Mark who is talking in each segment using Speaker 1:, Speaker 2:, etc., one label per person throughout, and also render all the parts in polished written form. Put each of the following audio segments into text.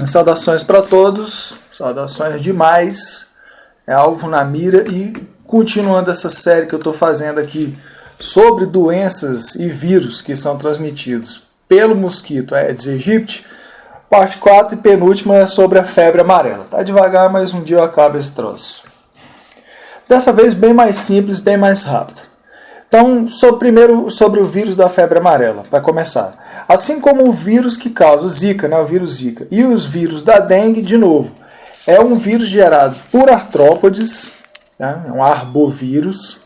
Speaker 1: Saudações para todos, saudações demais, é alvo na mira e continuando essa série que eu estou fazendo aqui sobre doenças e vírus que são transmitidos pelo mosquito Aedes aegypti, parte 4 e penúltima é sobre a febre amarela. Tá devagar, mas um dia eu acabo esse troço. Dessa vez bem mais simples, bem mais rápido. Então, primeiro sobre o vírus da febre amarela, para começar. Assim como o vírus que causa o Zika, o vírus Zika, e os vírus da dengue, de novo, é um vírus gerado por artrópodes, tá? É um arbovírus,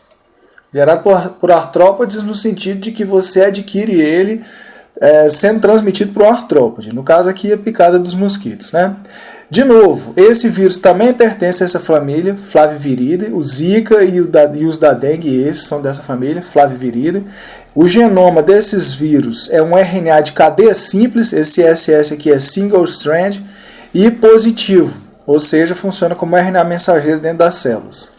Speaker 1: gerado por artrópodes no sentido de que você adquire ele sendo transmitido por um artrópode, no caso aqui a picada dos mosquitos, né? De novo, esse vírus também pertence a essa família, Flaviviridae, o Zika e os da dengue, esses são dessa família, Flaviviridae. O genoma desses vírus é um RNA de cadeia simples, esse SS aqui é single strand, e positivo, ou seja, funciona como RNA mensageiro dentro das células.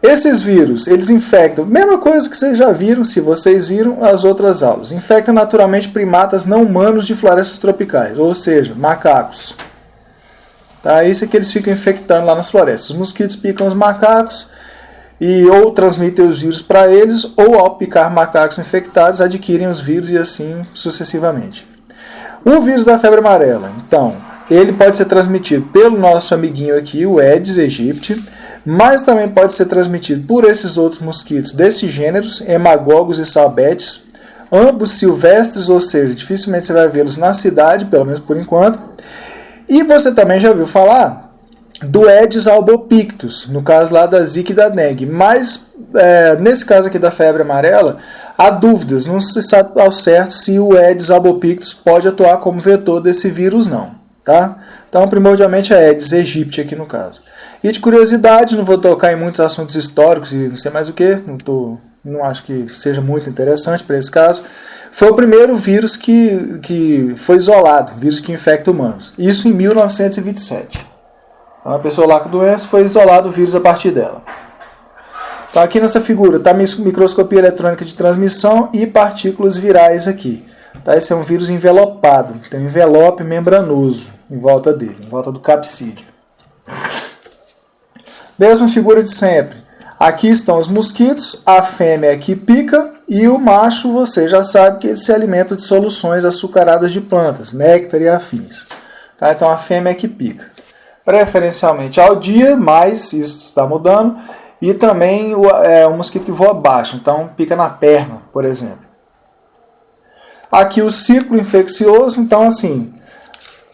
Speaker 1: Esses vírus, eles infectam, mesma coisa que vocês já viram, se vocês viram as outras aulas, infectam naturalmente primatas não humanos de florestas tropicais, ou seja, macacos. Tá? Isso é que eles ficam infectando lá nas florestas. Os mosquitos picam os macacos e ou transmitem os vírus para eles, ou ao picar macacos infectados, adquirem os vírus e assim sucessivamente. O vírus da febre amarela, então, ele pode ser transmitido pelo nosso amiguinho aqui, o Aedes aegypti, mas também pode ser transmitido por esses outros mosquitos desses gêneros, hemagogos e salbetes, ambos silvestres, ou seja, dificilmente você vai vê-los na cidade, pelo menos por enquanto. E você também já ouviu falar do Aedes albopictus, no caso lá da Zika e da dengue, mas nesse caso aqui da febre amarela, há dúvidas, não se sabe ao certo se o Aedes albopictus pode atuar como vetor desse vírus não, tá? Então primordialmente é Aedes aegypti aqui no caso. E de curiosidade, não vou tocar em muitos assuntos históricos e não sei mais o que, não acho que seja muito interessante para esse caso. Foi o primeiro vírus que foi isolado, vírus que infecta humanos. Isso em 1927. Então, uma pessoa lá com doença foi isolado o vírus a partir dela. Então aqui nessa figura está a microscopia eletrônica de transmissão e partículas virais aqui. Tá? Esse é um vírus envelopado, tem um envelope membranoso em volta dele, em volta do capsídeo. Mesma figura de sempre. Aqui estão os mosquitos, a fêmea que pica e o macho, você já sabe que ele se alimenta de soluções açucaradas de plantas, néctar e afins. Tá? Então a fêmea que pica. Preferencialmente ao dia, mas isso está mudando. E também o mosquito que voa baixo, então pica na perna, por exemplo. Aqui o ciclo infeccioso, então assim,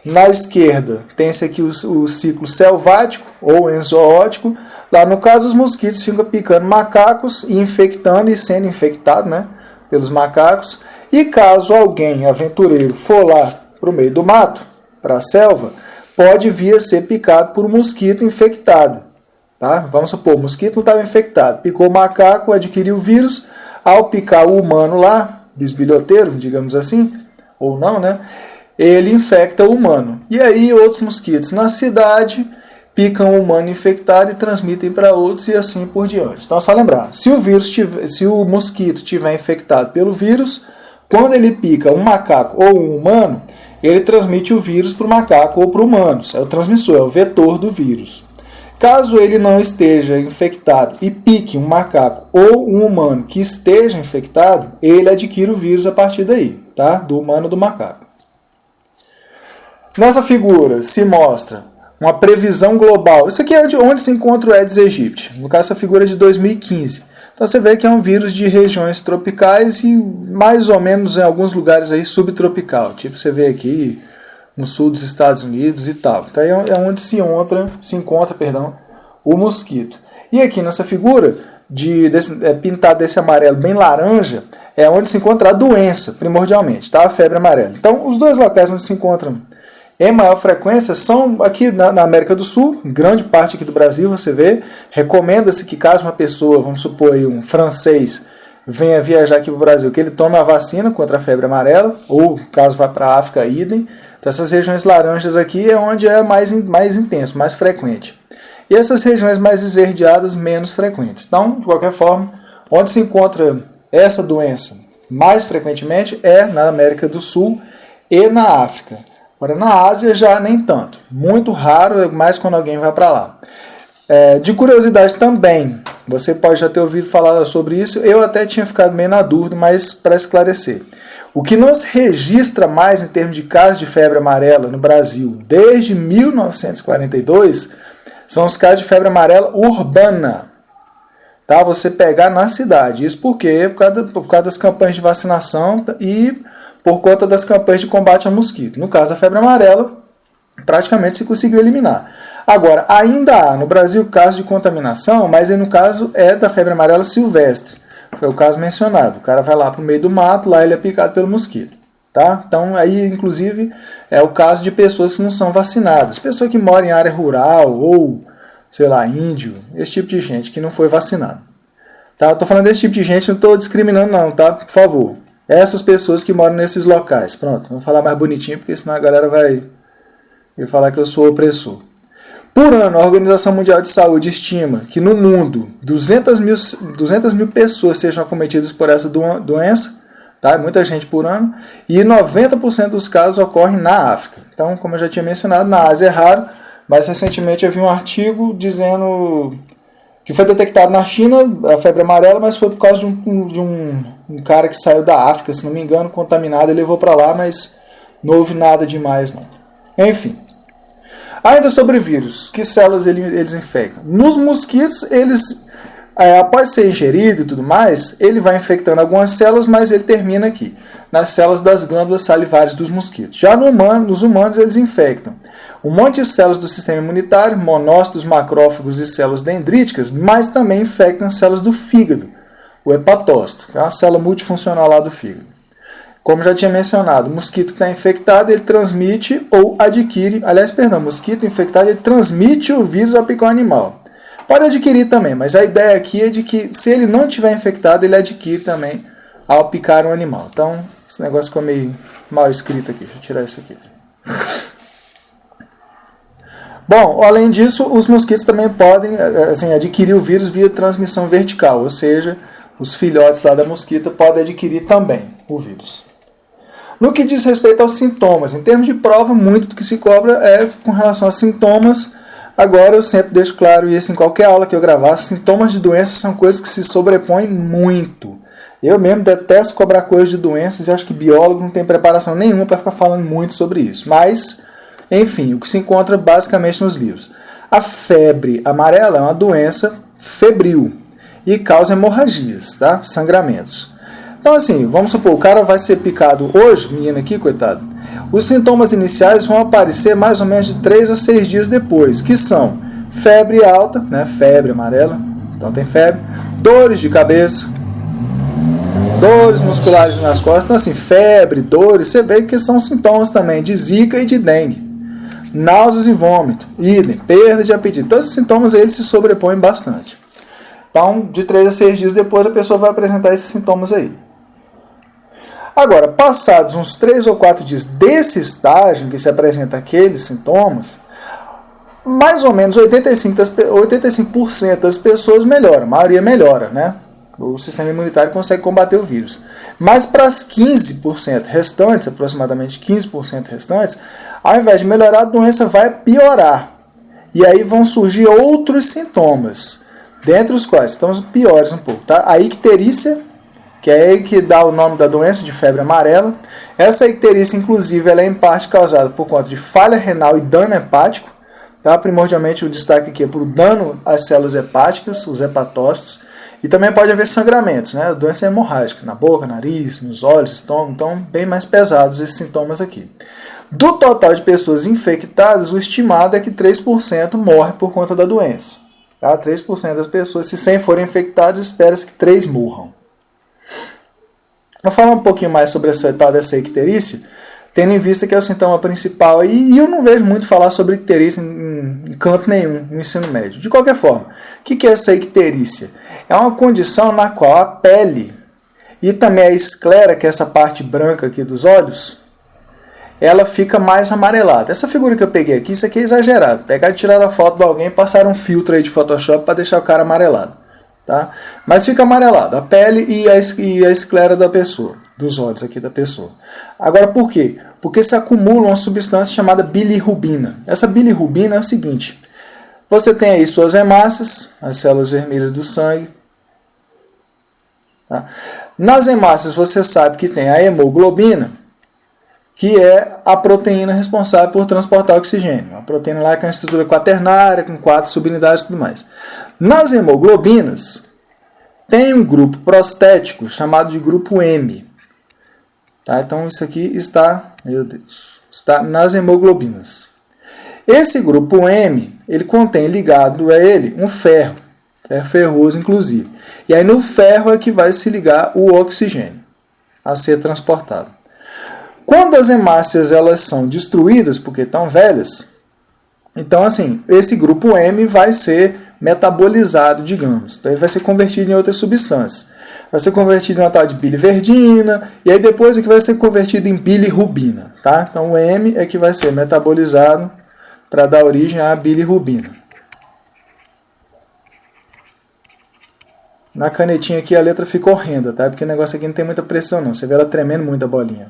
Speaker 1: na esquerda tem-se aqui o ciclo selvático ou enzoótico. Lá no caso os mosquitos ficam picando macacos e infectando e sendo infectado, né, pelos macacos. E caso alguém aventureiro for lá para o meio do mato, para a selva, pode vir a ser picado por um mosquito infectado. Tá? Vamos supor, o mosquito não estava infectado, picou o macaco, adquiriu o vírus, ao picar o humano lá, bisbilhoteiro, digamos assim, ou não, né? Ele infecta o humano. E aí outros mosquitos na cidade picam o humano infectado e transmitem para outros e assim por diante. Então, só lembrar, se o mosquito estiver infectado pelo vírus, quando ele pica um macaco ou um humano, ele transmite o vírus para o macaco ou para o humano. É o transmissor, é o vetor do vírus. Caso ele não esteja infectado e pique um macaco ou um humano que esteja infectado, ele adquire o vírus a partir daí, tá? Do humano ou do macaco. Nessa figura se mostra uma previsão global. Isso aqui é onde se encontra o Aedes aegypti. No caso, essa figura é de 2015. Então você vê que é um vírus de regiões tropicais e mais ou menos em alguns lugares aí subtropical. Tipo você vê aqui no sul dos Estados Unidos e tal. Então é onde se encontra o mosquito. E aqui nessa figura, pintado desse amarelo bem laranja, é onde se encontra a doença, primordialmente, tá? A febre amarela. Então os dois locais onde se encontram em maior frequência são aqui na América do Sul, em grande parte aqui do Brasil, você vê. Recomenda-se que caso uma pessoa, vamos supor aí, um francês, venha viajar aqui para o Brasil, que ele tome a vacina contra a febre amarela, ou caso vá para a África, idem. Então essas regiões laranjas aqui é onde é mais intenso, mais frequente. E essas regiões mais esverdeadas, menos frequentes. Então, de qualquer forma, onde se encontra essa doença mais frequentemente é na América do Sul e na África. Agora, na Ásia já nem tanto. Muito raro, mais quando alguém vai para lá. De curiosidade também, você pode já ter ouvido falar sobre isso, eu até tinha ficado meio na dúvida, mas para esclarecer. O que não se registra mais em termos de casos de febre amarela no Brasil desde 1942 são os casos de febre amarela urbana. Tá? Você pegar na cidade. Isso por quê? Por causa das campanhas de vacinação e por conta das campanhas de combate ao mosquito. No caso da febre amarela, praticamente se conseguiu eliminar. Agora, ainda há no Brasil casos de contaminação, mas aí no caso é da febre amarela silvestre. Foi o caso mencionado. O cara vai lá para o meio do mato, lá ele é picado pelo mosquito. Tá? Então, aí, inclusive, é o caso de pessoas que não são vacinadas. Pessoa que mora em área rural ou, sei lá, índio, esse tipo de gente que não foi vacinado. Tá? Eu estou falando desse tipo de gente, não estou discriminando não, tá? Por favor. Essas pessoas que moram nesses locais. Pronto, vou falar mais bonitinho, porque senão a galera vai falar que eu sou opressor. Por ano, a Organização Mundial de Saúde estima que no mundo 200 mil pessoas sejam acometidas por essa doença, tá? Muita gente por ano, e 90% dos casos ocorrem na África. Então, como eu já tinha mencionado, na Ásia é raro, mas recentemente eu vi um artigo dizendo que foi detectado na China a febre amarela, mas foi por causa de um cara que saiu da África, se não me engano, contaminado, ele levou para lá, mas não houve nada demais não. Enfim. Ainda sobre vírus, que células eles infectam? Nos mosquitos, após ser ingerido e tudo mais, ele vai infectando algumas células, mas ele termina aqui, nas células das glândulas salivares dos mosquitos. Já nos humanos, eles infectam um monte de células do sistema imunitário, monócitos, macrófagos e células dendríticas, mas também infectam células do fígado, o hepatócito, que é uma célula multifuncional lá do fígado. Como já tinha mencionado, o mosquito que está infectado, ele transmite ou adquire... o mosquito infectado, ele transmite o vírus ao picar o animal. Pode adquirir também, mas a ideia aqui é de que se ele não estiver infectado, ele adquire também ao picar um animal. Então, esse negócio ficou meio mal escrito aqui. Deixa eu tirar isso aqui. Bom, além disso, os mosquitos também podem adquirir o vírus via transmissão vertical, ou seja, os filhotes lá da mosquita podem adquirir também o vírus. No que diz respeito aos sintomas, em termos de prova, muito do que se cobra é com relação a sintomas. Agora eu sempre deixo claro isso em qualquer aula que eu gravar, sintomas de doenças são coisas que se sobrepõem muito. Eu mesmo detesto cobrar coisas de doenças e acho que biólogo não tem preparação nenhuma para ficar falando muito sobre isso. Mas, enfim, o que se encontra basicamente nos livros. A febre amarela é uma doença febril e causa hemorragias, tá? Sangramentos. Então assim, vamos supor, o cara vai ser picado hoje, menino aqui, coitado. Os sintomas iniciais vão aparecer mais ou menos de 3 a 6 dias depois, que são febre alta, né, febre amarela, então tem febre, dores de cabeça, dores musculares nas costas, então assim, febre, dores, você vê que são sintomas também de zika e de dengue. Náuseas e vômito, idem, perda de apetite, todos os sintomas eles se sobrepõem bastante. Então, de 3 a 6 dias depois a pessoa vai apresentar esses sintomas aí. Agora, passados uns 3 ou 4 dias desse estágio em que se apresenta aqueles sintomas, mais ou menos 85% das pessoas melhoram, a maioria melhora, né? O sistema imunitário consegue combater o vírus. Mas para as 15% restantes, aproximadamente 15% restantes, ao invés de melhorar, a doença vai piorar. E aí vão surgir outros sintomas, dentre os quais sintomas piores um pouco, tá? A icterícia, que é aí que dá o nome da doença de febre amarela. Essa icterícia, inclusive, ela é em parte causada por conta de falha renal e dano hepático. Tá? Primordialmente, o destaque aqui é por dano às células hepáticas, os hepatócitos. E também pode haver sangramentos, né? A doença é hemorrágica, na boca, nariz, nos olhos, estômago. Então, bem mais pesados esses sintomas aqui. Do total de pessoas infectadas, o estimado é que 3% morre por conta da doença. Tá? 3% das pessoas, se 100 forem infectadas, espera-se que 3 morram. Vou falar um pouquinho mais sobre essa tal dessa icterícia, tendo em vista que é o sintoma principal, e eu não vejo muito falar sobre icterícia em canto nenhum no ensino médio. De qualquer forma, o que é essa icterícia? É uma condição na qual a pele e também a esclera, que é essa parte branca aqui dos olhos, ela fica mais amarelada. Essa figura que eu peguei aqui, isso aqui é exagerado. Pegaram e tiraram a foto de alguém e passaram um filtro aí de Photoshop para deixar o cara amarelado. Tá? Mas fica amarelado, a pele e a esclera da pessoa. dos olhos aqui da pessoa. Agora, por quê? Porque se acumula uma substância chamada bilirrubina. Essa bilirrubina é o seguinte: você tem aí suas hemácias, as células vermelhas do sangue. Tá? Nas hemácias você sabe que tem a hemoglobina, que é a proteína responsável por transportar oxigênio. A proteína lá com a estrutura quaternária, com 4 subunidades e tudo mais. Nas hemoglobinas, tem um grupo prostético chamado de grupo M. Tá? Então isso aqui está, meu Deus, está nas hemoglobinas. Esse grupo M, ele contém ligado a ele um ferro, ferroso inclusive. E aí no ferro é que vai se ligar o oxigênio a ser transportado. Quando as hemácias elas são destruídas, porque estão velhas, então assim, esse grupo M vai ser metabolizado, digamos. Então ele vai ser convertido em outras substâncias. Vai ser convertido em uma tal de biliverdina, e aí depois é que vai ser convertido em bilirrubina. Tá? Então o M é que vai ser metabolizado para dar origem à bilirrubina. Na canetinha aqui a letra fica horrenda, tá? Porque o negócio aqui não tem muita pressão não. Você vê ela tremendo muito a bolinha.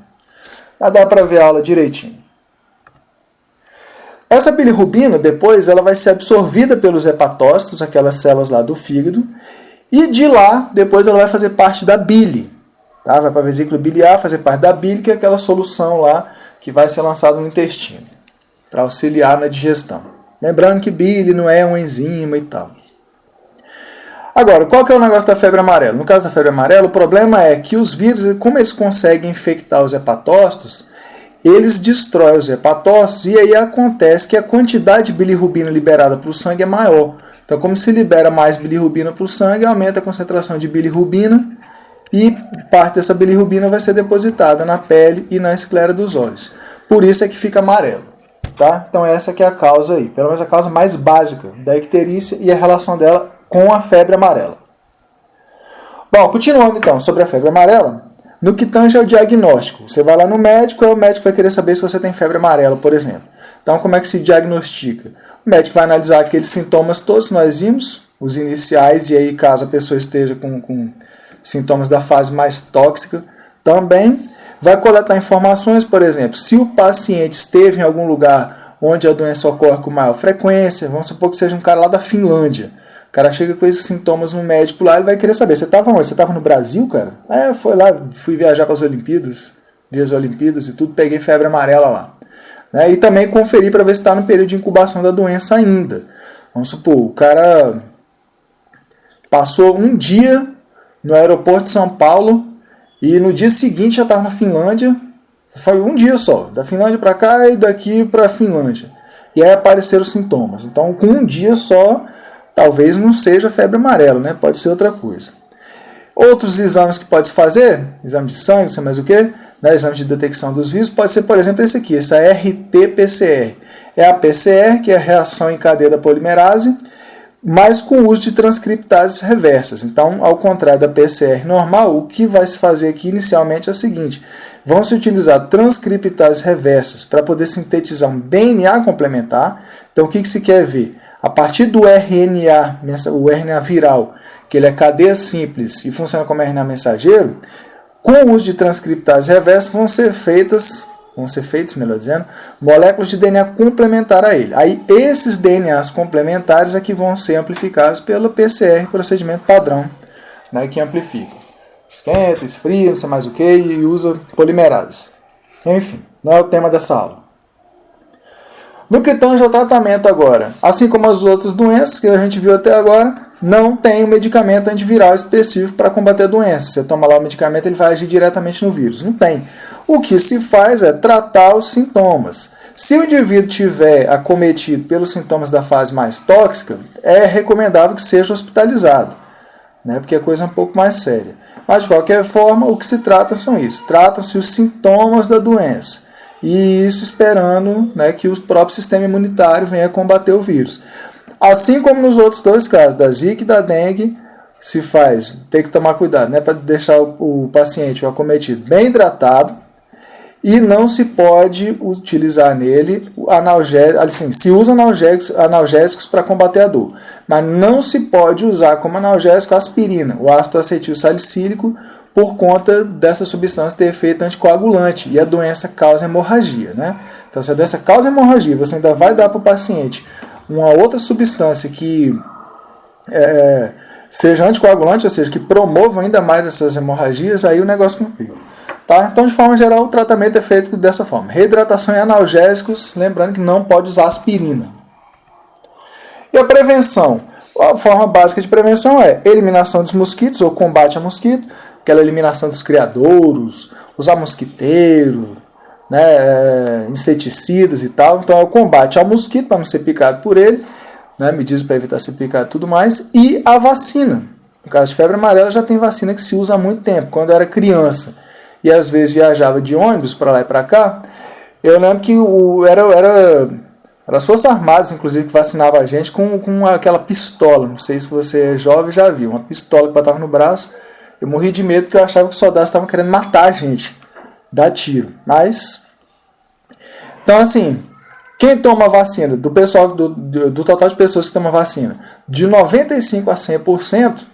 Speaker 1: Mas dá para ver a aula direitinho. Essa bilirrubina, depois, ela vai ser absorvida pelos hepatócitos, aquelas células lá do fígado, e de lá, depois ela vai fazer parte da bile. Tá? Vai para a vesícula biliar, fazer parte da bile, que é aquela solução lá que vai ser lançada no intestino, para auxiliar na digestão. Lembrando que bile não é uma enzima e tal. Agora, qual que é o negócio da febre amarela? No caso da febre amarela, o problema é que os vírus, como eles conseguem infectar os hepatócitos, eles destroem os hepatócitos e aí acontece que a quantidade de bilirrubina liberada para o sangue é maior. Então, como se libera mais bilirrubina para o sangue, aumenta a concentração de bilirrubina e parte dessa bilirrubina vai ser depositada na pele e na esclera dos olhos. Por isso é que fica amarelo. Tá? Então, essa que é a causa aí, pelo menos a causa mais básica da icterícia e a relação dela com a febre amarela. Bom, continuando então sobre a febre amarela, no que tange ao diagnóstico, você vai lá no médico, e o médico vai querer saber se você tem febre amarela, por exemplo. Então, como é que se diagnostica? O médico vai analisar aqueles sintomas todos que nós vimos, os iniciais, e aí caso a pessoa esteja com sintomas da fase mais tóxica, também vai coletar informações, por exemplo, se o paciente esteve em algum lugar onde a doença ocorre com maior frequência, vamos supor que seja um cara lá da Finlândia. O cara chega com esses sintomas no médico lá, ele vai querer saber, você estava onde? Você estava no Brasil, cara? Foi lá, fui viajar para as Olimpíadas, vi as Olimpíadas e tudo, peguei febre amarela lá. Né? E também conferir para ver se está no período de incubação da doença ainda. Vamos supor, o cara passou um dia no aeroporto de São Paulo e no dia seguinte já estava na Finlândia, foi um dia só, da Finlândia para cá e daqui para a Finlândia. E aí apareceram os sintomas. Então, com um dia só, talvez não seja febre amarela, né? Pode ser outra coisa. Outros exames que pode se fazer, exame de sangue, não sei mais o que, né? Exame de detecção dos vírus, pode ser, por exemplo, esse aqui, essa RT-PCR. É a PCR, que é a reação em cadeia da polimerase, mas com o uso de transcriptases reversas. Então, ao contrário da PCR normal, o que vai se fazer aqui inicialmente é o seguinte: vão se utilizar transcriptases reversas para poder sintetizar um DNA complementar. Então, o que se quer ver? A partir do RNA, o RNA viral, que ele é cadeia simples e funciona como RNA mensageiro, com o uso de transcriptases reversas vão ser feitos, moléculas de DNA complementar a ele. Aí esses DNAs complementares é que vão ser amplificados pela PCR, procedimento padrão, né, que amplifica. Esquenta, esfria, não sei mais o que, e usa polimerase. Enfim, não é o tema dessa aula. No que tange ao tratamento agora, assim como as outras doenças que a gente viu até agora, não tem um medicamento antiviral específico para combater a doença. Você toma lá o medicamento, ele vai agir diretamente no vírus. Não tem. O que se faz é tratar os sintomas. Se o indivíduo tiver acometido pelos sintomas da fase mais tóxica, é recomendável que seja hospitalizado, né? Porque a coisa é um pouco mais séria. Mas, de qualquer forma, o que se trata são isso. Tratam-se os sintomas da doença. E isso esperando, né, que o próprio sistema imunitário venha combater o vírus. Assim como nos outros dois casos, da Zika e da dengue, se faz, tem que tomar cuidado, né, para deixar o paciente, o acometido, bem hidratado, e não se pode utilizar nele analgésicos, assim, se usa analgésicos para combater a dor, mas não se pode usar como analgésico aspirina, o ácido acetil salicílico, por conta dessa substância ter efeito anticoagulante, e a doença causa hemorragia, né? Então, se a doença causa hemorragia, você ainda vai dar para o paciente uma outra substância que seja anticoagulante, ou seja, que promova ainda mais essas hemorragias, aí o negócio complica. Tá? Então, de forma geral, o tratamento é feito dessa forma. Reidratação e analgésicos, lembrando que não pode usar aspirina. E a prevenção? A forma básica de prevenção é eliminação dos mosquitos, ou combate a mosquito, aquela eliminação dos criadouros, usar mosquiteiro, né, inseticidas e tal. Então, é o combate ao mosquito, para não ser picado por ele, né, medidas para evitar ser picado e tudo mais, e a vacina. No caso de febre amarela, já tem vacina que se usa há muito tempo. Quando eu era criança e às vezes viajava de ônibus para lá e para cá, eu lembro que era as Forças Armadas, inclusive, que vacinavam a gente com aquela pistola. Não sei se você é jovem já viu. Uma pistola que botava no braço. Eu morri de medo porque eu achava que os soldados estavam querendo matar a gente, dar tiro. Mas, então assim, quem toma vacina, do pessoal do total de pessoas que tomam vacina, de 95% a 100%,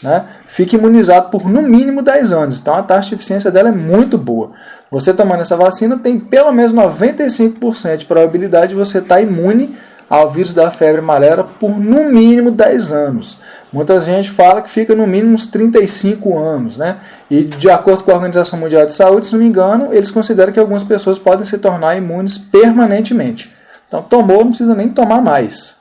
Speaker 1: né, fica imunizado por no mínimo 10 anos. Então a taxa de eficiência dela é muito boa. Você tomando essa vacina tem pelo menos 95% de probabilidade de você estar imune ao vírus da febre amarela por no mínimo 10 anos. Muita gente fala que fica no mínimo uns 35 anos. Né? E de acordo com a Organização Mundial de Saúde, se não me engano, eles consideram que algumas pessoas podem se tornar imunes permanentemente. Então tomou, não precisa nem tomar mais.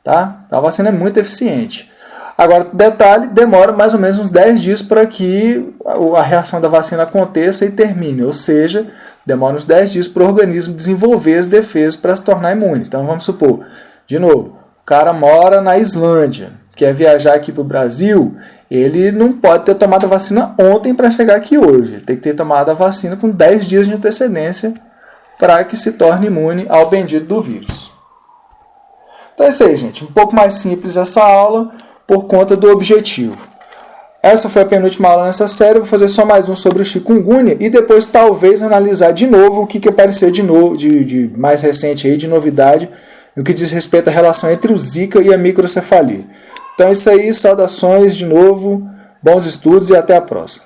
Speaker 1: Tá? Então a vacina é muito eficiente. Agora, detalhe, demora mais ou menos uns 10 dias para que a reação da vacina aconteça e termine. Ou seja, demora uns 10 dias para o organismo desenvolver as defesas para se tornar imune. Então, vamos supor, de novo, o cara mora na Islândia, quer viajar aqui para o Brasil, ele não pode ter tomado a vacina ontem para chegar aqui hoje. Ele tem que ter tomado a vacina com 10 dias de antecedência para que se torne imune ao bendito do vírus. Então é isso aí, gente. Um pouco mais simples essa aula, por conta do objetivo. Essa foi a penúltima aula nessa série. Eu vou fazer só mais um sobre o chikungunya e depois talvez analisar de novo o que apareceu de novo, de mais recente aí, de novidade, no que diz respeito à relação entre o Zika e a microcefalia. Então é isso aí, saudações de novo, bons estudos e até a próxima.